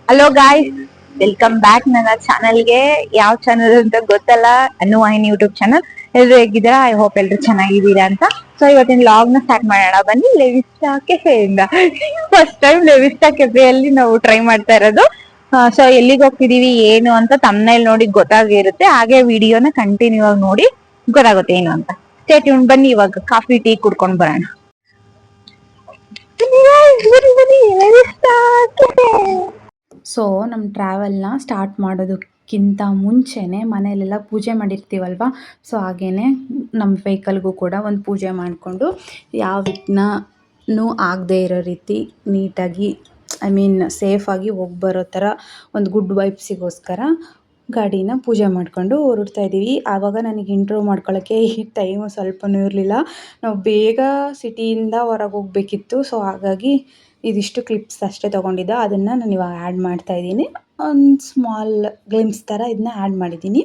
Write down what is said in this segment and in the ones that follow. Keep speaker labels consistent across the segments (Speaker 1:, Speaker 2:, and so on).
Speaker 1: Hello guys, welcome back ನನ್ನ ಚಾನಲ್ಗೆ. ಯಾವ ಚಾನಲ್ ಅಂತ ಗೊತ್ತಲ್ಲ, ಅನ್ನು ವಾಹಿನಿ ಯೂಟ್ಯೂಬ್ ಚಾನಲ್. ಎಲ್ರು ಹೇಗಿದ್ದೀರಾ? ಐ ಹೋಪ್ ಎಲ್ರು ಚೆನ್ನಾಗಿದ್ದೀರಾ ಅಂತ. ಸೊ ಇವತ್ತಿನ ಲಾಗ್ ನ ಸ್ಟಾರ್ಟ್ ಮಾಡೋಣ ಬನ್ನಿ. ಲೆವಿಸ್ಟಾ ಕೆಫೆಯಿಂದ ಫಸ್ಟ್ ಟೈಮ್ ಲೆವಿಸ್ಟಾ ಕೆಫೆಯಲ್ಲಿ ನಾವು ಟ್ರೈ ಮಾಡ್ತಾ ಇರೋದು. ಸೊ ಎಲ್ಲಿಗೆ ಹೋಗ್ತಿದೀವಿ ಏನು ಅಂತ ತಮ್ಮನೇಲಿ ನೋಡಿ ಗೊತ್ತಾಗಿರುತ್ತೆ. ಹಾಗೆ ವಿಡಿಯೋನ ಕಂಟಿನ್ಯೂ ಆಗಿ ನೋಡಿ ಗೊತ್ತಾಗುತ್ತೆ ಏನು ಅಂತ. Stay tune. ಬನ್ನಿ ಇವಾಗ ಕಾಫಿ ಟೀ ಕುಡ್ಕೊಂಡು ಬರೋಣ.
Speaker 2: ಸೊ ನಮ್ಮ ಟ್ರಾವೆಲ್ನ ಸ್ಟಾರ್ಟ್ ಮಾಡೋದಕ್ಕಿಂತ ಮುಂಚೆನೇ ಮನೆಯಲ್ಲೆಲ್ಲ ಪೂಜೆ ಮಾಡಿರ್ತೀವಲ್ವ. ಸೊ ಹಾಗೇ ನಮ್ಮ ವೆಹಿಕಲ್ಗೂ ಕೂಡ ಒಂದು ಪೂಜೆ ಮಾಡಿಕೊಂಡು ಯಾವ ವಿಘ್ನನೂ ಆಗದೇ ಇರೋ ರೀತಿ ನೀಟಾಗಿ ಸೇಫಾಗಿ ಹೋಗಿ ಬರೋ ಥರ ಒಂದು ಗುಡ್ ವೈಬ್ಸಿಗೋಸ್ಕರ ಗಾಡಿನ ಪೂಜೆ ಮಾಡಿಕೊಂಡು ಹೊರಡ್ತಾ ಇದ್ದೀವಿ. ಆವಾಗ ನನಗೆ ಇಂಟ್ರೋ ಮಾಡ್ಕೊಳ್ಳೋಕ್ಕೆ ಈ ಟೈಮು ಸ್ವಲ್ಪನೂ ಇರಲಿಲ್ಲ. ನಾವು ಬೇಗ ಸಿಟಿಯಿಂದ ಹೊರಗೆ ಹೋಗಬೇಕಿತ್ತು. ಸೊ ಹಾಗಾಗಿ ಇದಿಷ್ಟು ಕ್ಲಿಪ್ಸ್ ಅಷ್ಟೇ ತೊಗೊಂಡಿದ್ದೆ. ಅದನ್ನು ನಾನು ಇವಾಗ ಆ್ಯಡ್ ಮಾಡ್ತಾ ಇದ್ದೀನಿ. ಒಂದು ಸ್ಮಾಲ್ ಗ್ಲಿಮ್ಸ್ ಥರ ಇದನ್ನ ಆ್ಯಡ್ ಮಾಡಿದ್ದೀನಿ.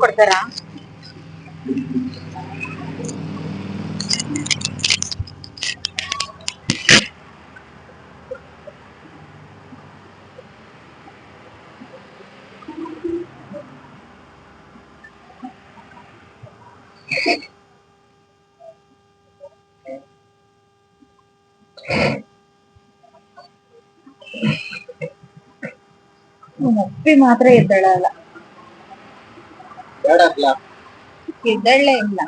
Speaker 1: ಕೊಡ್ತಾರಾ? ಮುಪ್ಪಿ ಮಾತ್ರ ಎದ್ದೇಳಲ್ಲ, ಎದ್ದೇಳಲೇ ಇಲ್ಲ.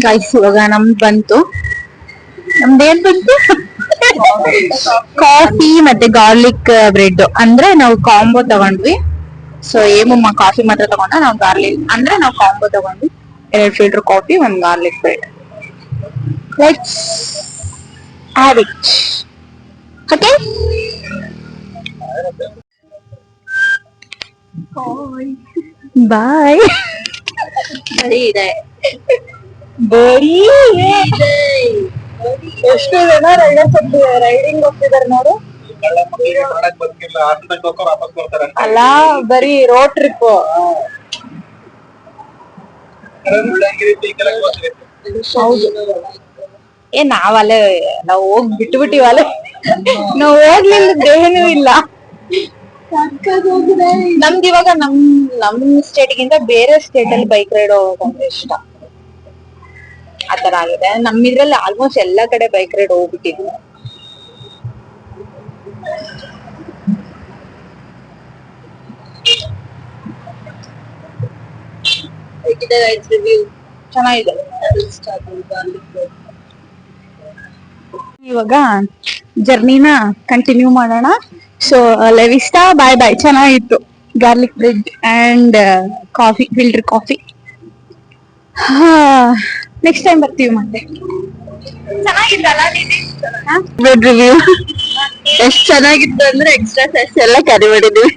Speaker 1: ಗೈಸ್ ಇವಾಗ ನಮ್ದು ಬಂತು. ನಮ್ದೇನ್ ಬಂತು? ಕಾಫಿ ಮತ್ತೆ ಗಾರ್ಲಿಕ್ ಬ್ರೆಡ್. ಅಂದ್ರೆ ನಾವು ಕಾಂಬೋ ತಗೊಂಡ್ವಿ. ಸೊ ಏಮಮ್ಮ ಕಾಫಿ ಮಾತ್ರ ತಗೊಂಡ, ನಾವು ಗಾರ್ಲಿಕ್ ಅಂದ್ರೆ ನಾವು ಕಾಂಬೋ ತಗೊಂಡ್ವಿ. 2 filter coffee, 1 garlic bread. Let's have it. Okay, bye. ಬರೀ ಇದೆ, ಬರೀ ಎಷ್ಟು ಜನ ರೈಡರ್ಸ್ ರೈಡಿಂಗ್ ಹೋಗ್ತಿದಾರೆ ನೋಡು. ಅಲ್ಲ, ಬರೀ ರೋಡ್ ಟ್ರಿಪ್. ನಾವಲ್ಲೇ ನಾವು ಹೋಗಿ ಬಿಟ್ಬಿಟ್ಟಿವಲ್ಲೇ. ನಾವು ಹೋಗ್ಲಿಲ್ಲ, ಏನೂ ಇಲ್ಲ. ನಮ್ದು ಇವಾಗ ನಮ್ ಸ್ಟೇಟ್ಗಿಂತ ಬೇರೆ ಸ್ಟೇಟ್ ಅಲ್ಲಿ ಬೈಕ್ ರೈಡ್ ಹೋಗೋದಂದ್ರೆ ಇಷ್ಟ. ಆತರ ಆಗಿದೆ. ನಮ್ಮಿದ್ರಲ್ಲಿ ಆಲ್ಮೋಸ್ಟ್ ಎಲ್ಲಾ ಕಡೆ ಬೈಕ್ ರೈಡ್ ಹೋಗ್ಬಿಟ್ಟಿದ್ವಿ. ಚೆನ್ನಾಗಿದೆ. ಇವಾಗ ಜರ್ನಿನ ಕಂಟಿನ್ಯೂ ಮಾಡೋಣ. ಸೊ ಲೆವಿಸ್ಟಾ ಬಾಯ್ ಬಾಯ್. ಚೆನ್ನಾಗಿತ್ತು. Garlic bread and coffee, filter coffee. Next time ಬರ್ತೀವಿ ಮತ್ತೆ. ಬ್ರೆಡ್ ರಿವ್ಯೂ ಎಷ್ಟ್ ಚೆನ್ನಾಗಿತ್ತು ಅಂದ್ರೆ ಎಕ್ಸ್ಟ್ರಾ ಸೈಸ್ ಎಲ್ಲ ಕ್ಯಾರಿ ಮಾಡಿದೀವಿ.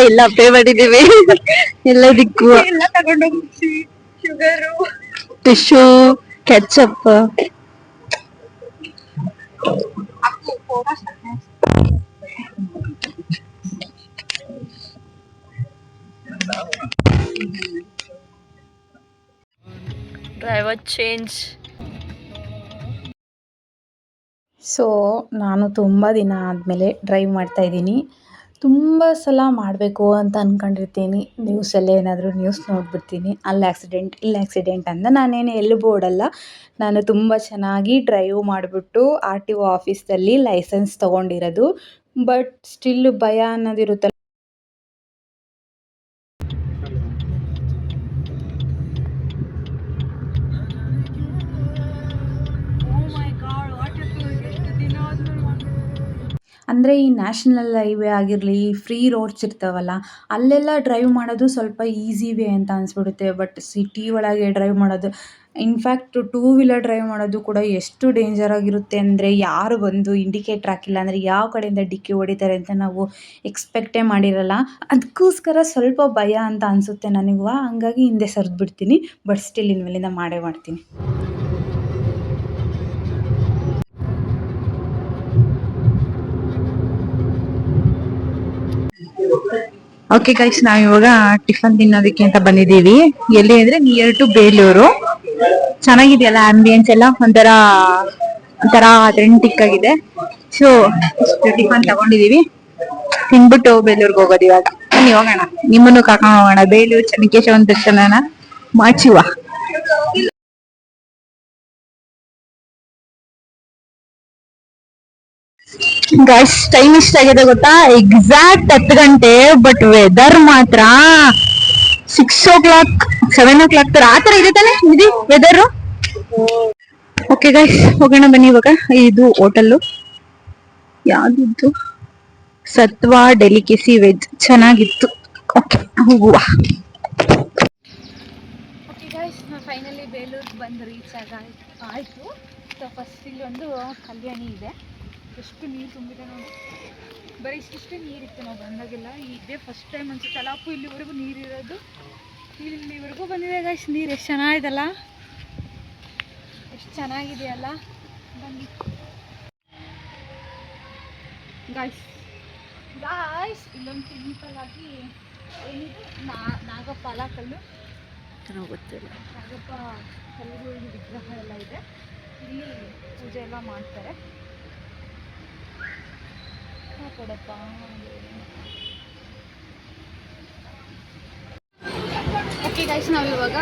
Speaker 1: ಇಲ್ಲ, ಪೇ ಮಾಡಿದೀವಿ ಎಲ್ಲದಕ್ಕೂ. ಎಲ್ಲ ತಗೊಂಡೋಗಿ sugar, tissue, ketchup.
Speaker 3: Driver change.
Speaker 2: So ನಾನು ತುಂಬ ದಿನ ಆದಮೇಲೆ ಡ್ರೈವ್ ಮಾಡ್ತಾ ಇದ್ದೀನಿ. ತುಂಬ ಸಲ ಮಾಡಬೇಕು ಅಂತ ಅಂದ್ಕೊಂಡಿರ್ತೀನಿ. ನ್ಯೂಸಲ್ಲೇ ಏನಾದರೂ ನ್ಯೂಸ್ ನೋಡ್ಬಿಡ್ತೀನಿ, ಅಲ್ಲಿ ಆಕ್ಸಿಡೆಂಟ್ ಇಲ್ಲಿ ಆಕ್ಸಿಡೆಂಟ್ ಅಂತ. ನಾನೇನು ಎಲ್ಲೂ ಓಡಲ್ಲ. ನಾನು ತುಂಬ ಚೆನ್ನಾಗಿ ಡ್ರೈವ್ ಮಾಡಿಬಿಟ್ಟು RTO ಆಫೀಸಲ್ಲಿ ಲೈಸೆನ್ಸ್ ತೊಗೊಂಡಿರೋದು. ಬಟ್ ಸ್ಟಿಲ್ ಭಯ ಅನ್ನೋದಿರುತ್ತಲ್ಲ. ಅಂದರೆ ಈ ನ್ಯಾಷನಲ್ ಹೈವೇ ಆಗಿರಲಿ, ಫ್ರೀ ರೋಡ್ಸ್ ಇರ್ತಾವಲ್ಲ, ಅಲ್ಲೆಲ್ಲ ಡ್ರೈವ್ ಮಾಡೋದು ಸ್ವಲ್ಪ ಈಸಿ ವೇ ಅಂತ ಅನಿಸ್ಬಿಡುತ್ತೆ. ಬಟ್ ಸಿಟಿ ಒಳಗೆ ಡ್ರೈವ್ ಮಾಡೋದು, ಇನ್‌ಫ್ಯಾಕ್ಟ್ ಟೂ ವೀಲರ್ ಡ್ರೈವ್ ಮಾಡೋದು ಕೂಡ ಎಷ್ಟು ಡೇಂಜರ್ ಆಗಿರುತ್ತೆ ಅಂದರೆ, ಯಾರು ಬಂದು ಇಂಡಿಕೇಟರ್ ಹಾಕಿಲ್ಲ ಅಂದರೆ ಯಾವ ಕಡೆಯಿಂದ ಡಿಕ್ಕಿ ಹೊಡಿತಾರೆ ಅಂತ ನಾವು ಎಕ್ಸ್ಪೆಕ್ಟೇ ಮಾಡಿರಲ್ಲ. ಅದಕ್ಕೋಸ್ಕರ ಸ್ವಲ್ಪ ಭಯ ಅಂತ ಅನಿಸುತ್ತೆ ನನಗೂ. ಹಂಗಾಗಿ ಹಿಂದೆ ಸರಿದ್ಬಿಡ್ತೀನಿ. ಬಟ್ ಸ್ಟಿಲ್ ಇನ್ಮೇಲಿಂದ ಮಾಡೇ ಮಾಡ್ತೀನಿ.
Speaker 1: ಓಕೆ ಗೈಸ್, ನಾವ್ ಇವಾಗ ಟಿಫನ್ ತಿನ್ನೋದಕ್ಕೆ ಅಂತ ಬಂದಿದೀವಿ. ಎಲ್ಲಿ ಅಂದ್ರೆ ನಿಯರ್ ಟು ಬೇಲೂರು. ಚೆನ್ನಾಗಿದೆಯಲ್ಲ ಆಂಬಿಯನ್ಸ್ ಎಲ್ಲ, ಒಂಥರ ಅಥೆಂಟಿಕ್ ಆಗಿದೆ. ಸೊ ಟಿಫನ್ ತಗೊಂಡಿದೀವಿ, ತಿನ್ಬಿಟ್ಟು ಬೇಲೂರ್ಗೆ ಹೋಗೋದು ಇವಾಗ. ಬನ್ನಿ ಹೋಗೋಣ, ನಿಮ್ಮನ್ನು ಕರ್ಕೊಂಡು ಹೋಗೋಣ ಬೇಲೂರು ಚೆನ್ನಕೇಶವನ ದರ್ಶನನ ಮಾಡ್ಸುವ. ಗೈಸ್, ಟೈಮ್ ಇಷ್ಟ ಆಗಿದೆ ಗೊತ್ತಾ? ಎಕ್ಸಾಕ್ಟ್ 10 ಗಂಟೆ. ಬಟ್ ವೆದರ್ ಮಾತ್ರ 6 o'clock 7 o'clock ತರ ಆತರ ಇದೆ ತಾನೆ ಇದು ವೆದರ್. ಓಕೆ ಗೈಸ್, ಹೋಗೋಣ ಬನ್ನಿ ಇವಾಗ. ಇದು ಹೋಟೆಲ್ ಯಾವ್ದಿತ್ತು? ಸತ್ವ ಡೆಲಿಕೆಸಿ ವೆಜ್, ಚೆನ್ನಾಗಿತ್ತು. ಓಕೆ, ಹೋಗುವ.
Speaker 2: ಓಕೆ ಗೈಸ್, ನಾವು ಫೈನಲಿ ಬೇಲೂರಿಗೆ ಬಂದು ರೀಚ್ ಆಯಿತು. ಸೊ ಫಸ್ಟ್ ಇಲ್ಲೊಂದು ಕಲ್ಯಾಣಿ ಇದೆ. ಎಷ್ಟು ನೀರು ತುಂಬಿದೆ ನೋಡಿ, ಬರೀ ಇಷ್ಟೇ ನೀರಿತ್ತು ನಾವು ಬಂದಾಗೆಲ್ಲ. ಇದೇ ಫಸ್ಟ್ ಟೈಮ್ ಅನ್ಸುತ್ತೆ ಅಲ್ಲಪ್ಪು ಇಲ್ಲಿವರೆಗೂ ನೀರಿರೋದು. ಇಲ್ಲಿವರೆಗೂ ಬಂದಿದೆ ಗೈಸ್ ನೀರು. ಎಷ್ಟು ಚೆನ್ನಾಗಿದೆಲ್ಲ, ಎಷ್ಟು ಚೆನ್ನಾಗಿದೆಯಲ್ಲ. ಬನ್ನಿ ಗಾಯ್ಸ್, ಇಲ್ಲೊಂದು ಸಿಂಪಲ್ ಆಗಿ ಏನಿದೆ ನಾಗಪ್ಪ ಕಲ್ಲು,
Speaker 1: ಗೊತ್ತಿಲ್ಲ.
Speaker 2: ನಾಗಪ್ಪ ಕಲ್ಲುಗಳ ವಿಗ್ರಹ ಎಲ್ಲ ಇದೆ. ಇಲ್ಲಿ ಪೂಜೆ ಎಲ್ಲ ಮಾಡ್ತಾರೆ. ಕೊಡಪ್ಪ. ಓಕೆ ಗೈಸ್, ನಾವಿವಾಗ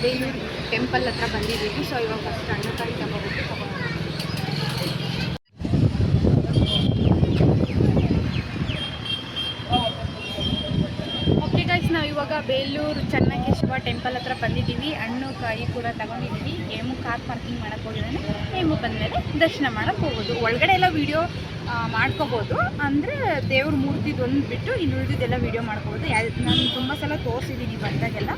Speaker 2: ಬೇಲೂರು ಟೆಂಪಲ್ ಹತ್ರ ಬಂದಿದ್ದೀವಿ. ಸೊ ಇವಾಗ ಫಸ್ಟ್ ಅಣ್ಣಕಾಯಿ ತಗೋಬೇಕು. ಓಕೆ ಗೈಸ್, ನಾವು ಇವಾಗ ಬೇಲೂರು ಚೆನ್ನಕೇಶವ ಟೆಂಪಲ್ ಹತ್ರ ಬಂದಿದ್ದೀವಿ. ಹಣ್ಣು ಕಾಯಿ ಕೂಡ ತಗೊಂಡಿದ್ದೀವಿ. ಹೇಮು ಕಾರ್ ಪಾರ್ಕಿಂಗ್ ಮಾಡಕ್ಕೆ ಹೋಗಿದ್ದಾನೆ. ಹೇಮು ಬಂದಮೇಲೆ ದರ್ಶನ ಮಾಡಕ್ಕೆ ಹೋಗೋದು. ಒಳಗಡೆ ಎಲ್ಲ ವೀಡಿಯೋ ಮಾಡ್ಕೋಬೋದು, ಅಂದರೆ ದೇವ್ರ ಮೂರ್ತಿದು ಒಂದು ಬಿಟ್ಟು ಇನ್ನು ಉಳಿದಿದ್ದೆಲ್ಲ ವೀಡಿಯೋ ಮಾಡ್ಕೋಬೋದು. ನಾನು ತುಂಬ ಸಲ ತೋರಿಸಿದ್ದೀನಿ ಬಂದಾಗೆಲ್ಲ.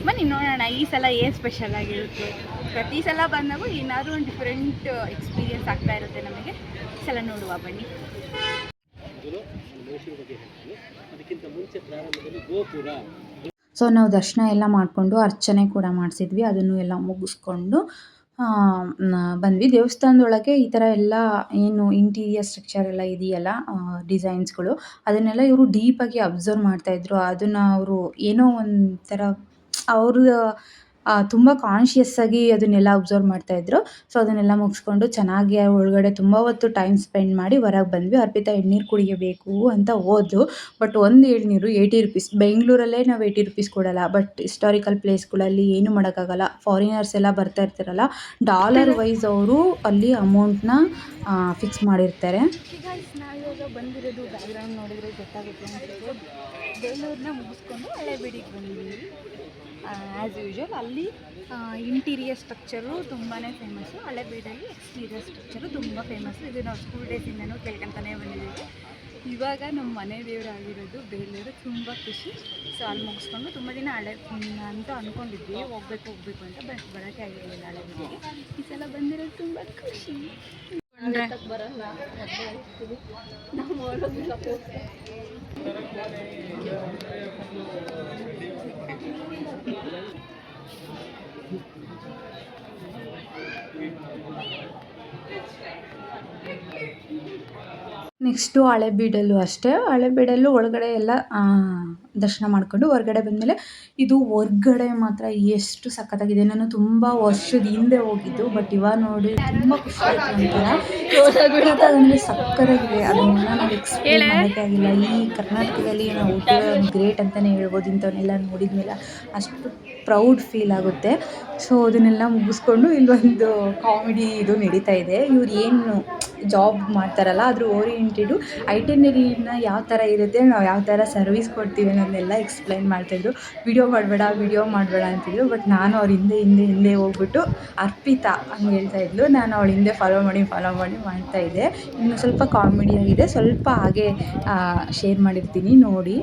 Speaker 2: ಬನ್ನಿ ನೋಡೋಣ ಈ ಸಲ ಏನು ಸ್ಪೆಷಲ್ ಆಗಿರುತ್ತೆ. ಪ್ರತಿ ಸಲ ಬಂದಾಗೂ ಏನಾದರೂ ಒಂದು ಡಿಫ್ರೆಂಟ್ ಎಕ್ಸ್ಪೀರಿಯನ್ಸ್ ಆಗ್ತಾ ಇರುತ್ತೆ ನಮಗೆ. ಈ ಸಲ ನೋಡುವ ಬನ್ನಿ. ಸೊ ನಾವು ದರ್ಶನ ಎಲ್ಲ ಮಾಡಿಕೊಂಡು ಅರ್ಚನೆ ಕೂಡ ಮಾಡಿಸಿದ್ವಿ. ಅದನ್ನು ಎಲ್ಲ ಮುಗಿಸ್ಕೊಂಡು ಬಂದ್ವಿ. ದೇವಸ್ಥಾನದೊಳಗೆ ಈ ಥರ ಎಲ್ಲ ಏನು ಇಂಟೀರಿಯರ್ ಸ್ಟ್ರಕ್ಚರ್ ಎಲ್ಲ ಇದೆಯಲ್ಲ, ಡಿಸೈನ್ಸ್ಗಳು, ಅದನ್ನೆಲ್ಲ ಇವರು ಡೀಪಾಗಿ ಅಬ್ಸರ್ವ್ ಮಾಡ್ತಾಯಿದ್ರು. ಅದನ್ನು ಅವರು ಏನೋ ಒಂಥರ ಅವರು ತುಂಬ ಕಾನ್ಷಿಯಸ್ಸಾಗಿ ಅದನ್ನೆಲ್ಲ ಅಬ್ಸರ್ವ್ ಮಾಡ್ತಾಯಿದ್ರು. ಸೊ ಅದನ್ನೆಲ್ಲ ಮುಗಿಸ್ಕೊಂಡು ಚೆನ್ನಾಗಿ ಒಳಗಡೆ ತುಂಬ ಹೊತ್ತು ಟೈಮ್ ಸ್ಪೆಂಡ್ ಮಾಡಿ ಹೊರಗೆ ಬಂದ್ವಿ. ಅರ್ಪಿತಾ ಎಳ್ನೀರು ಕುಡಿಯಬೇಕು ಅಂತ ಹೋದ್ಲು. ಬಟ್ ಒಂದು ಎಳ್ನೀರು 80 rupees. ಬೆಂಗಳೂರಲ್ಲೇ ನಾವು 80 rupees ಕೊಡಲ್ಲ. ಬಟ್ ಹಿಸ್ಟಾರಿಕಲ್ ಪ್ಲೇಸ್ಗಳಲ್ಲಿ ಏನು ಮಾಡೋಕ್ಕಾಗಲ್ಲ. ಫಾರಿನರ್ಸ್ ಎಲ್ಲ ಬರ್ತಾ ಇರ್ತಾರಲ್ಲ, ಡಾಲರ್ ವೈಸ್ ಅವರು ಅಲ್ಲಿ ಅಮೌಂಟ್ನ ಫಿಕ್ಸ್ ಮಾಡಿರ್ತಾರೆ. ನಾವಿವಾಗ ಬಂದಿರೋದು ಬ್ಯಾಕ್ಗ್ರೌಂಡ್ ನೋಡಿದರೆ ಗೊತ್ತಾಗುತ್ತೆ. ಬೇಲೂರನ್ನ ಮುಗಿಸ್ಕೊಂಡು ಹಳೆಬೀಡಿಗೆ ಬಂದಿದ್ದೀವಿ. ಆ್ಯಸ್ ಯೂಶ್ವಲ್ ಅಲ್ಲಿ ಇಂಟೀರಿಯರ್ ಸ್ಟ್ರಕ್ಚರು ತುಂಬಾ ಫೇಮಸ್ಸು. ಹಳೆಬೀಡಲ್ಲಿ ಎಕ್ಸ್ಟೀರಿಯರ್ ಸ್ಟ್ರಕ್ಚರು ತುಂಬ ಫೇಮಸ್ಸು. ಇದು ನಾವು ಸ್ಕೂಲ್ ಡೇಸಿಂದನೂ ಕೇಳ್ಕೊತಾನೆ ಬಂದಿದ್ದೀವಿ. ಇವಾಗ ನಮ್ಮ ಮನೆ ದೇವರಾಗಿರೋದು ಬೇಲೂರು. ತುಂಬ ಖುಷಿ. ಸೊ ಅಲ್ಲಿ ಮುಗಿಸ್ಕೊಂಡು ತುಂಬ ದಿನ ಹಳೆ ಅಂತ ಅಂದ್ಕೊಂಡಿದ್ವಿ ಹೋಗ್ಬೇಕು ಅಂತ, ಬಟ್ ಬರೋಕ್ಕೆ ಆಗಿರಲಿಲ್ಲ ಹಳೆಬೀಡಿಗೆ. ಈ ಸಲ ಬಂದಿರೋದು ತುಂಬ ಖುಷಿ. ಬರಲ್ಲ ನೆಕ್ಸ್ಟು ಹಳೆಬೀಡಲ್ಲೂ ಅಷ್ಟೇ. ಹಳೆಬೀಡಲ್ಲೂ ಒಳಗಡೆ ಎಲ್ಲ ದರ್ಶನ ಮಾಡಿಕೊಂಡು ಹೊರಗಡೆ ಬಂದಮೇಲೆ, ಇದು ಹೊರ್ಗಡೆ ಮಾತ್ರ ಎಷ್ಟು ಸಖತ್ತಾಗಿದೆ. ನಾನು ತುಂಬ ವರ್ಷದ ಹಿಂದೆ ಹೋಗಿದ್ದು, ಬಟ್ ಇವಾಗ ನೋಡಿ ತುಂಬ ಖುಷಿ ಆಯಿತು. ಒಂಥರ ಅಂದರೆ ಸಕ್ಕತ್ತಾಗಿದೆ. ಅದನ್ನೆಲ್ಲ ನಾವು ಎಕ್ಸ್ಪ್ಲೇನ್ ಮಾಡೋಕ್ಕೆ ಆಗಿಲ್ಲ. ಈ ಕರ್ನಾಟಕದಲ್ಲಿ ನಾವು ಗ್ರೇಟ್ ಅಂತಲೇ ಹೇಳ್ಬೋದು. ಇಂಥವನ್ನೆಲ್ಲ ನೋಡಿದ ಮೇಲೆ ಅಷ್ಟು ಪ್ರೌಡ್ ಫೀಲ್ ಆಗುತ್ತೆ. ಸೊ ಅದನ್ನೆಲ್ಲ ಮುಗಿಸ್ಕೊಂಡು ಇಲ್ಲೊಂದು ಕಾಮಿಡಿ ಇದು ನಡೀತಾ ಇದೆ. ಇವ್ರು ಏನು ಜಾಬ್ ಮಾಡ್ತಾರಲ್ಲ ಅದ್ರ ಓರಿಯೆಂಟೆಡು ಐಟಿನರಿನ ಯಾವ ಥರ ಇರುತ್ತೆ, ನಾವು ಯಾವ ಥರ ಸರ್ವಿಸ್ ಕೊಡ್ತೀವಿ ಅನ್ನೋದನ್ನೆಲ್ಲ ಎಕ್ಸ್ಪ್ಲೈನ್ ಮಾಡ್ತಾಯಿದ್ರು. ವಿಡಿಯೋ ಮಾಡಬೇಡ ಅಂತಿದ್ರು. ಬಟ್ ನಾನು ಅವ್ರ ಹಿಂದೆ ಹೋಗ್ಬಿಟ್ಟು ಅರ್ಪಿತಾ ಹಂಗೆ ಹೇಳ್ತಾ ಇದ್ಲು, ನಾನು ಅವಳ ಹಿಂದೆ ಫಾಲೋ ಮಾಡಿ ಮಾಡ್ತಾಯಿದ್ದೆ. ಇನ್ನು ಸ್ವಲ್ಪ ಕಾಮಿಡಿಯಾಗಿದೆ, ಸ್ವಲ್ಪ ಹಾಗೆ ಶೇರ್ ಮಾಡಿರ್ತೀನಿ ನೋಡಿ.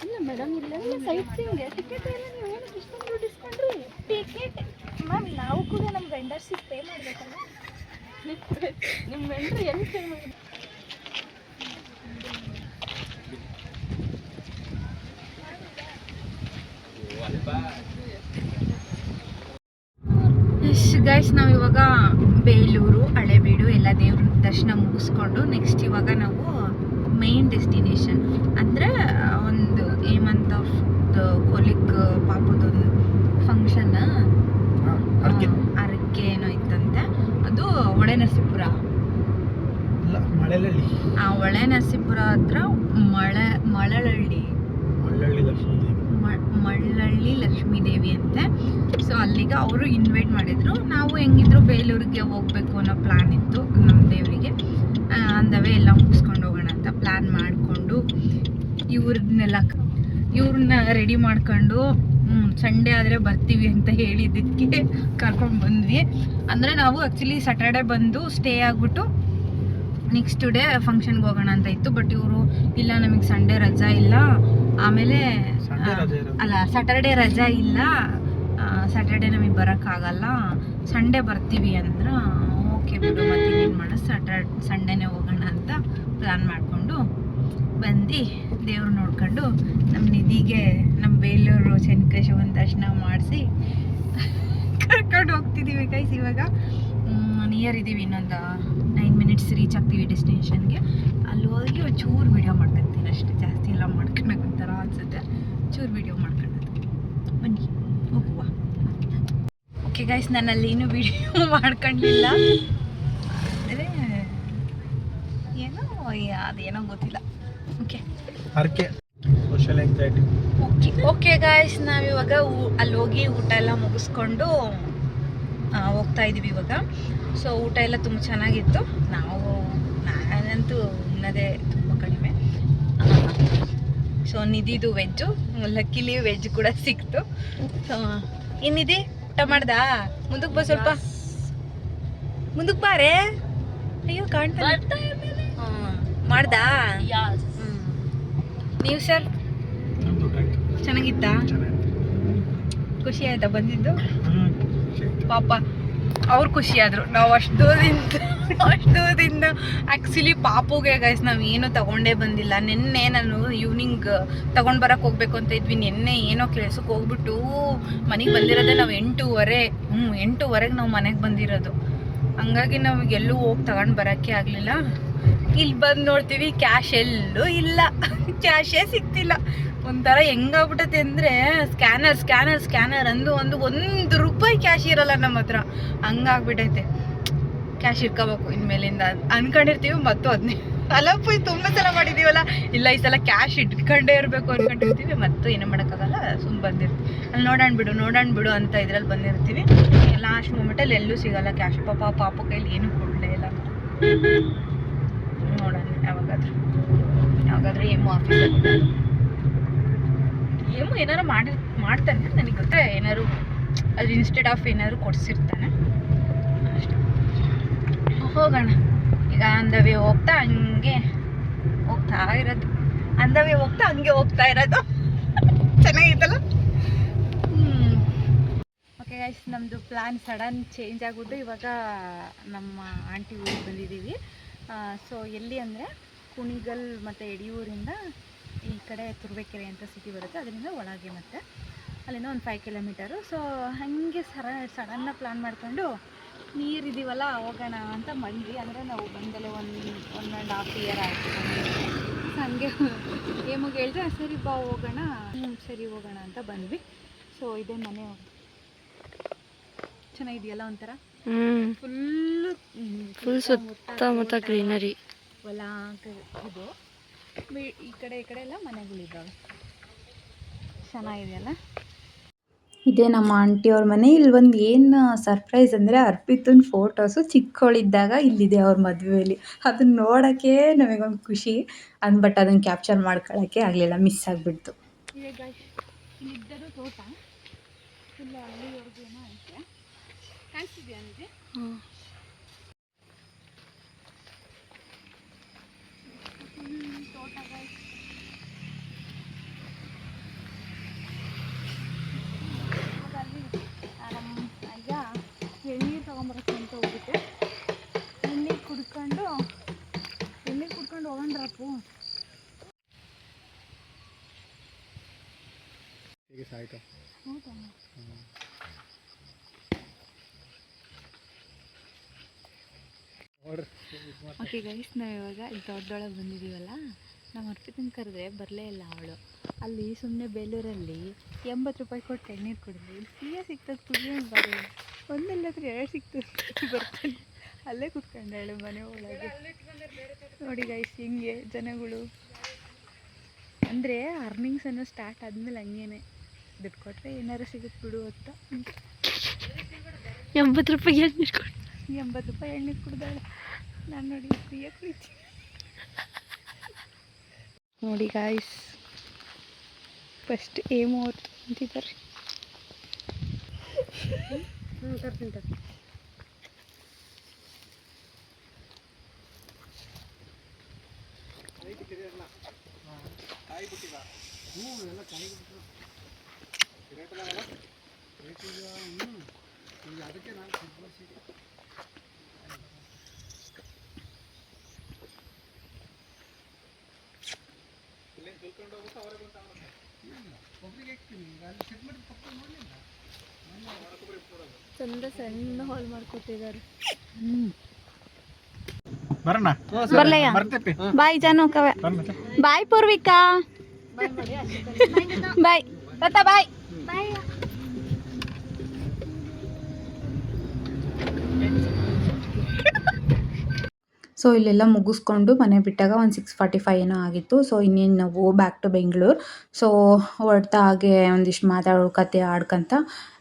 Speaker 4: ಇಲ್ಲ ಮೇಡಮ್, ಇಲ್ಲೆಲ್ಲ ಸೈಟ್ ಸೀಯಿಂಗ್ ಟಿಕೆಟ್ ಎಲ್ಲ ನೀವು ಏನಕ್ಕೆ ಇಷ್ಟೊಂದು ದುಡ್ಡು ಇಸ್ಕೊಂಡ್ರಿ? ಟಿಕೆಟ್ ಮ್ಯಾಮ್, ನಾವು ಕೂಡ ನಮ್ಮ ವೆಂಡರ್ಸಿಗೆ ಪೇ ಮಾಡಬೇಕಲ್ಲ. ನಿಮ್ಮ ವೆಂಡರ್ ಎಲ್ಲಿ ಪೇ ಮಾಡಿ?
Speaker 2: ಗೈಸ್, ನಾವು ಇವಾಗ ಬೇಲೂರು, ಹಳೇಬೀಡು ಎಲ್ಲ ದೇವ್ರ ದರ್ಶನ ಮುಗಿಸ್ಕೊಂಡು ನೆಕ್ಸ್ಟ್ ಇವಾಗ ನಾವು ಮೇನ್ ಡೆಸ್ಟಿನೇಷನ್ ಅಂದರೆ ಒಂದು ಹೇಮಂತ್ ಆಫ್ ದ ಕೊಲಿಗ್ ಪಾಪದೊಂದು ಫಂಕ್ಷನ್ ಅರಕೆ ಏನೋ ಇತ್ತಂತೆ. ಅದು ಹೊಳೆನರಸೀಪುರ, ಹೊಳೆನರಸೀಪುರ ಹತ್ರ ಮಳ್ಳಳ್ಳಿ ಲಕ್ಷ್ಮೀದೇವಿ ಅಂತೆ. ಸೊ ಅಲ್ಲಿಗೆ ಅವರು ಇನ್ವೈಟ್ ಮಾಡಿದ್ರು. ನಾವು ಹೆಂಗಿದ್ರು ಬೇಲೂರಿಗೆ ಹೋಗ್ಬೇಕು ಅನ್ನೋ ಪ್ಲಾನ್ ಇತ್ತು ನಮ್ಮ ದೇವರಿಗೆ. ಅಂದವೇ ಎಲ್ಲ ಮುಗಿಸ್ಕೊಂಡು ಹೋಗೋಣ ಅಂತ ಪ್ಲ್ಯಾನ್ ಮಾಡಿಕೊಂಡು ಇವ್ರನ್ನ ರೆಡಿ ಮಾಡ್ಕೊಂಡು ಸಂಡೇ ಆದರೆ ಬರ್ತೀವಿ ಅಂತ ಹೇಳಿದ್ದಕ್ಕೆ ಕರ್ಕೊಂಡು ಬಂದ್ವಿ. ಅಂದರೆ ನಾವು ಆ್ಯಕ್ಚುಲಿ ಸ್ಯಾಟರ್ಡೆ ಬಂದು ಸ್ಟೇ ಆಗಿಬಿಟ್ಟು ನೆಕ್ಸ್ಟ್ ಡೇ ಫಂಕ್ಷನ್ಗೆ ಹೋಗೋಣ ಅಂತ ಇತ್ತು. ಬಟ್ ಇವರು ಇಲ್ಲ, ನಮಗೆ ಸಂಡೇ ರಜಾ ಇಲ್ಲ, ಆಮೇಲೆ ಸ್ಯಾಟರ್ಡೆ ರಜಾ ಇಲ್ಲ, ಸ್ಯಾಟರ್ಡೆ ನಮಗೆ ಬರೋಕ್ಕಾಗಲ್ಲ, ಸಂಡೇ ಬರ್ತೀವಿ ಅಂದ್ರೆ ಓಕೆ ಬಿಡು, ಮತ್ತೆ ಇನ್ನೇನು ಮಾಡೋದು, ಸಂಡೇನೇ ಹೋಗೋಣ ಅಂತ ಪ್ಲ್ಯಾನ್ ಮಾಡಿಕೊಂಡು ಬಂದು ದೇವ್ರು ನೋಡ್ಕೊಂಡು ನಮ್ಮ ನಿಧಿಗೆ ನಮ್ಮ ಬೇಲೂರು ಚೆನ್ನಕೇಶವನ ದರ್ಶನ ಮಾಡಿಸಿ ಕರ್ಕೊಂಡು ಹೋಗ್ತಿದ್ದೀವಿ ಗೈಸ್. ಇವಾಗ ನಿಯರ್ ಇದ್ದೀವಿ, ಇನ್ನೊಂದು 9 ಮಿನಿಟ್ಸ್ ರೀಚ್ ಆಗ್ತೀವಿ ಡೆಸ್ಟಿನೇಷನ್ಗೆ. ಅಲ್ಲಿ ಹೋಗಿ ಒಂಚೂರು ವೀಡಿಯೋ ಮಾಡ್ಕೊತೀನಿ ಅಷ್ಟೇ, ಜಾಸ್ತಿ ಎಲ್ಲ ಮಾಡ್ಕೊಳಕ್ಕೆ ಒಂಥರ ಅನಿಸುತ್ತೆ. ಚೂರು ವೀಡಿಯೋ ಮಾಡ್ಕೊಳ್ಳೋದು, ಬನ್ನಿ ಹೋಗುವ. ಓಕೆ ಗೈಸ್, ನಾನು ಅಲ್ಲಿ ಇನ್ನೂ ವೀಡಿಯೋ ಮಾಡ್ಕೊಂಡಿಲ್ಲ, ಅಂದರೆ ಏನೋ ಅದೇನೋ ಗೊತ್ತಿಲ್ಲ. ಓಕೆ ಗಾಯ್ಸ್, ನಾವಿವಾಗ ಅಲ್ಲಿ ಹೋಗಿ ಊಟ ಎಲ್ಲ ಮುಗಿಸ್ಕೊಂಡು ಹೋಗ್ತಾ ಇದ್ದೀವಿ ಇವಾಗ. ಸೊ ಊಟ ಎಲ್ಲ ತುಂಬ ಚೆನ್ನಾಗಿತ್ತು. ನಾನಂತೂ ಉಣ್ಣೋದೇ ತುಂಬ ಕಡಿಮೆ. ಸೊ ನಿಧಿದು ವೆಜ್ಜು, ಲಕ್ಕಿಲಿ ವೆಜ್ ಕೂಡ ಸಿಕ್ತು. ಸೊ ಇನ್ನಿದೆ ಊಟ ಮಾಡ್ದಾ? ಮುಂದಕ್ಕೆ ಬಾ, ಸ್ವಲ್ಪ ಮುಂದಕ್ಕೆ ಬಾರೇ. ಅಯ್ಯೋ ಕಾಣ್ತಾ ಮಾಡ್ದಾ? ನೀವು ಸರ್ ಚೆನ್ನಾಗಿತ್ತಾ? ಖುಷಿ ಆಯ್ತಾ ಬಂದಿದ್ದು? ಪಾಪ ಅವ್ರು ಖುಷಿಯಾದರು. ನಾವು ಅಷ್ಟು ದೂರದಿಂದ ಆ್ಯಕ್ಚುಲಿ ಪಾಪುಗೆ ಗೈಸ್ ನಾವು ಏನೂ ತೊಗೊಂಡೇ ಬಂದಿಲ್ಲ. ನಿನ್ನೆ ನಾನು ಈವ್ನಿಂಗ್ ತೊಗೊಂಡು ಬರೋಕ್ಕೆ ಹೋಗ್ಬೇಕು ಅಂತ ಇದ್ವಿ. ನಿನ್ನೆ ಏನೋ ಕೆಲಸಕ್ಕೆ ಹೋಗ್ಬಿಟ್ಟು ಮನೆಗೆ ಬಂದಿರೋದೇ ನಾವು 8:30ಗೆ ನಾವು ಮನೆಗೆ ಬಂದಿರೋದು. ಹಂಗಾಗಿ ನಮಗೆಲ್ಲೂ ಹೋಗಿ ತಗೊಂಡು ಬರೋಕ್ಕೆ ಆಗಲಿಲ್ಲ. ಇಲ್ಲಿ ಬಂದು ನೋಡ್ತೀವಿ ಕ್ಯಾಶ್ ಎಲ್ಲೂ ಇಲ್ಲ, ಕ್ಯಾಶೇ ಸಿಗ್ತಿಲ್ಲ. ಒಂಥರ ಹೆಂಗಾಗ್ಬಿಟ್ಟೈತೆ ಅಂದರೆ ಸ್ಕ್ಯಾನರ್ ಅಂದು ಒಂದು ರೂಪಾಯಿ ಕ್ಯಾಶ್ ಇರಲ್ಲ ನಮ್ಮ ಹತ್ರ. ಹಂಗಾಗ್ಬಿಟ್ಟೈತೆ. ಕ್ಯಾಶ್ ಇಟ್ಕೋಬೇಕು ಇನ್ಮೇಲಿಂದ ಅನ್ಕೊಂಡಿರ್ತೀವಿ. ಮತ್ತು ಅದನ್ನೇ ಅಲ್ಲಪ್ಪ ತುಂಬ ಸಲ ಮಾಡಿದ್ದೀವಲ್ಲ, ಇಲ್ಲ ಈ ಸಲ ಕ್ಯಾಶ್ ಇಟ್ಕೊಂಡೇ ಇರಬೇಕು ಅನ್ಕೊಂಡಿರ್ತೀವಿ. ಮತ್ತು ಏನೂ ಮಾಡೋಕ್ಕಾಗಲ್ಲ, ಸುಮ್ಮನೆ ಬಂದಿರ್ತೀವಿ. ಅಲ್ಲಿ ನೋಡೋಣ ಬಿಡು ಅಂತ ಇದ್ರಲ್ಲಿ ಬಂದಿರ್ತೀವಿ. ಲಾಸ್ಟ್ ಮೂಮೆಂಟಲ್ಲಿ ಎಲ್ಲೂ ಸಿಗಲ್ಲ ಕ್ಯಾಶ್. ಪಾಪು ಕೈಲಿ ಏನೂ ಕೊಡಲೇ ಇಲ್ಲ. ನೋಡೋಣ ಯಾವಾಗಾದ್ರೂ ಆಫೀಸಲ್ಲಿ ಏನಾರು ಮಾಡ್ತಾನೆ, ನನಗೆ ಗೊತ್ತಾ. ಏನಾದ್ರು ಅದ್ರ ಇನ್ಸ್ಟೆಡ್ ಆಫ್ ಏನಾದ್ರು ಕೊಡ್ಸಿರ್ತಾನೆ ಅಷ್ಟೇ. ಹೋಗೋಣ ಈಗ. ಅಂದವೇ ಹೋಗ್ತಾ ಹಂಗೆ ಹೋಗ್ತಾ ಇರೋದು ಚೆನ್ನಾಗಿತ್ತಲ್ಲ. ಓಕೆ ಗೈಸ್, ನಮ್ಮದು ಪ್ಲ್ಯಾನ್ ಸಡನ್ ಚೇಂಜ್ ಆಗ್ಬಿಟ್ಟು ಇವಾಗ ನಮ್ಮ ಆಂಟಿ ಊರಿಗೆ ಬಂದಿದ್ದೀವಿ. ಸೊ ಎಲ್ಲಿ ಅಂದರೆ ಕುಣಿಗಲ್ ಮತ್ತು ಯಡಿಯೂರಿಂದ ಈ ಕಡೆ ತುರುವೇಕೆರೆ ಅಂತ ಸಿಟಿ ಬರುತ್ತೆ, ಅದರಿಂದ ಒಳಗೆ, ಮತ್ತು ಅಲ್ಲಿಂದ ಒಂದು 5 ಕಿಲೋಮೀಟರು. ಸೊ ಹಾಗೆ ಸಡನ್ನಾಗಿ ಪ್ಲ್ಯಾನ್ ಮಾಡಿಕೊಂಡು ನೀರಿದೀವಲ್ಲ ಹೋಗೋಣ ಅಂತ ಬಂದ್ವಿ. ಅಂದರೆ ನಾವು ಬಂದಲ್ಲೇ 1.5 ಇಯರ್ ಆಯಿತು. ಹಂಗೆ ಏಮಗೆ ಹೇಳಿದ್ರೆ ಸರಿ ಬಾ ಹೋಗೋಣ, ಸರಿ ಹೋಗೋಣ ಅಂತ ಬಂದ್ವಿ. ಸೊ ಇದೇ ಮನೆ ಚೆನ್ನಾಗಿದೆಯಲ್ಲ ಒಂಥರ
Speaker 3: ಫುಲ್ ಸುತ್ತಮುತ್ತ ಗ್ರೀನರಿ.
Speaker 2: ಹೊಲ ಇದು ಈ ಕಡೆ ಎಲ್ಲ ಮನೆಗಳಿದ್ದಾವೆ. ಚೆನ್ನಾಗಿದೆಯಲ್ಲ. ಇದೇ ನಮ್ಮ ಆಂಟಿಯವ್ರ ಮನೆ. ಇಲ್ಲಿ ಒಂದು ಏನು ಸರ್ಪ್ರೈಸ್ ಅಂದರೆ ಅರ್ಪಿತನ ಫೋಟೋಸು ಚಿಕ್ಕವಳಿದ್ದಾಗ ಇಲ್ಲಿದೆ ಅವ್ರ ಮದುವೆಯಲ್ಲಿ. ಅದನ್ನ ನೋಡೋಕ್ಕೆ ನಮಗೊಂದು ಖುಷಿ ಬಟ್ ಅದನ್ನು ಕ್ಯಾಪ್ಚರ್ ಮಾಡ್ಕೊಳ್ಳೋಕ್ಕೆ ಆಗಲಿಲ್ಲ, ಮಿಸ್ ಆಗಿಬಿಡ್ತು. ಈಗ ಇಲ್ಲಿದ್ದರೂ ತೋಟ ಫುಲ್ಲು ಅಲ್ಲಿವರೆಗೂ ಏನೋ ಐತೆ. ಕಾಣಿಸ್ತಿದೆಯಾ ಅಂದರೆ ತೋಟ ಈಗ ಎಳ್ನೀರು ತೊಗೊಂಬರಕ್ಕೆ ಅಂತ ಹೋಗುತ್ತೆ. ಎಳ್ನೀರು ಕುಡ್ಕೊಂಡು ಹೋಗೋಣ್ರಪ್ಪು. ಹೌದಾ? ಓಕೆ ಗೈಸ್, ನಾವು ಇವಾಗ ಇಲ್ಲಿ ದೊಡ್ಡೊಳಗೆ ಬಂದಿದ್ದೀವಲ್ಲ. ನಾವು ಅರ್ಪಿತನ ಕರೆದ್ರೆ ಬರಲೇ ಇಲ್ಲ ಅವಳು. ಅಲ್ಲಿ ಸುಮ್ಮನೆ ಬೇಲೂರಲ್ಲಿ 80 ರೂಪಾಯಿ ಕೊಟ್ಟು ಎಣ್ಣೀರು ಕುಡಿದ್ವಿ. ಫ್ರೀಯೇ ಸಿಗ್ತದೆ ಕುಡಿಯೋಣ ಬರೀ. ಒಂದೆಲ್ಲಾದ್ರೂ 2 ಸಿಗ್ತದೆ ಬರ್ತಾನೆ. ಅಲ್ಲೇ ಕುತ್ಕೊಂಡಾಳೆ ಮನೆ ಒಳಗೆ. ನೋಡಿ ಗೈಸ್ ಹಿಂಗೆ ಜನಗಳು. ಅಂದರೆ ಅರ್ನಿಂಗ್ಸ್ ಅನ್ನೋ ಸ್ಟಾರ್ಟ್ ಆದಮೇಲೆ ಹಂಗೇನೆ, ದುಡ್ಡು ಕೊಟ್ಟರೆ ಏನಾರು ಸಿಗುತ್ತೆ ಬಿಡು ಅಂತ.
Speaker 3: 80 ರೂಪಾಯಿ ಎಳ್ನೀರು ಕೊಡು.
Speaker 2: 80 ರೂಪಾಯಿ ಎಣ್ಣೆ ಕುಡ್ದಾಳೆ. ನಾನು ನೋಡಿ ಫ್ರೀಯಾಗಿ ಕುಡಿತೀನಿ. ನೋಡಿ ಗಾಯ್ಸ್, ಫಸ್ಟ್ ಏಮು ಅವ್ರು ಅಂತಿದ್ದಾರೆ.
Speaker 4: ಚಂದ ಸಣ್ಣ ಹಾಲ್ ಮಾಡ್ಕೊತಿದ್ದಾರೆ.
Speaker 2: ಬರ್ಲಯ್ಯ. ಬಾಯ್ ಜಾನು ಕವೆ. ಬಾಯ್ ಪೂರ್ವಿಕಾ. ಬಾಯ್ ತಾತ. ಬಾಯ್. ಸೊ ಇಲ್ಲೆಲ್ಲ ಮುಗಿಸ್ಕೊಂಡು ಮನೆ ಬಿಟ್ಟಾಗ ಒಂದು 6:45 ಏನೋ ಆಗಿತ್ತು. ಸೊ ಇನ್ನೇನು ನಾವು ಬ್ಯಾಕ್ ಟು ಬೆಂಗಳೂರು. ಸೊ ಹೊರಡ್ತಾ ಹಾಗೆ ಒಂದಿಷ್ಟು ಮಾತಾಡ್ಕತೆ ಆಡ್ಕೊಂತ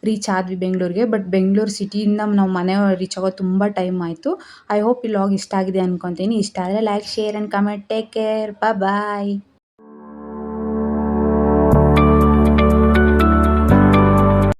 Speaker 2: ರೀಚ್ ಆದ್ವಿ ಬೆಂಗಳೂರಿಗೆ. ಬಟ್ ಬೆಂಗಳೂರು ಸಿಟಿಯಿಂದ ನಾವು ಮನೆ ರೀಚ್ ಆಗೋದು ತುಂಬ ಟೈಮ್ ಆಯಿತು. ಐ ಹೋಪ್ ಈ ವ್ಲಾಗ್ ಇಷ್ಟ ಆಗಿದೆ ಅಂದ್ಕೊತೀನಿ. ಇಷ್ಟ ಆದರೆ like, share and comment. Take care. Bye.